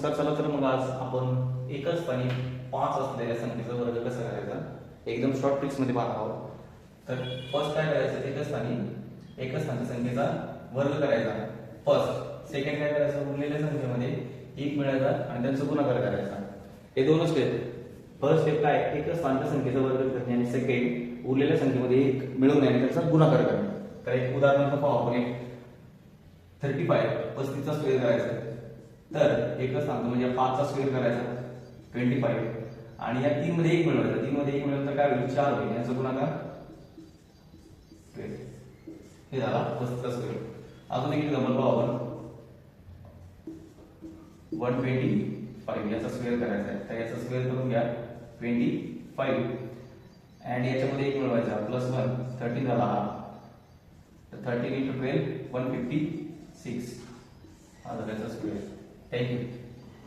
नमस्कार. चला तर मग आज आपण एकच स्थानी 5 असलेल्या संख्येचा वर्ग कसा करायचा एकदम शॉर्ट ट्रिक्स मध्ये पाहणार आहोत. तर फर्स्ट काय करायचं, एकच स्थानी संख्येचा वर्ग करायचा. फर्स्ट सेकंड काय करायचं, उरलेल्या संख्येमध्ये 1 मिळवायचा आणि त्यांचा गुणाकार करायचा. हे दोनच स्टेप. फर्स्ट स्टेप काय, एकच स्थानिक संख्येचा वर्ग करणे आणि सेकंड उरलेल्या संख्येमध्ये 1 मिळवणे आणि त्यांचा गुणाकार करणे. तर एक उदाहरण पाहू आपण. 35 चा स्क्वेअर करायचा. तर एकच स्थान म्हणजे 5 चा स्क्वेअर करायचा 25 आणि या 3 मध्ये 1 मिळवायचा. 3 मध्ये 1 मिळवलं तर काय होईल, 4 होईल. याचा गुणाकार हे झाला 35 चा स्क्वेअर. अजून एक एक्झाम्पल पाहू आपण. 125 याचा स्क्वेअर करायचा आहे. तर याचा स्क्वेअर करून घ्या 25 आणि याच्यामध्ये 1 मिळवायचा +1 13 झाला हा. तर 13 × 12 156 हा झाला याचा स्क्वेअर. Thank you.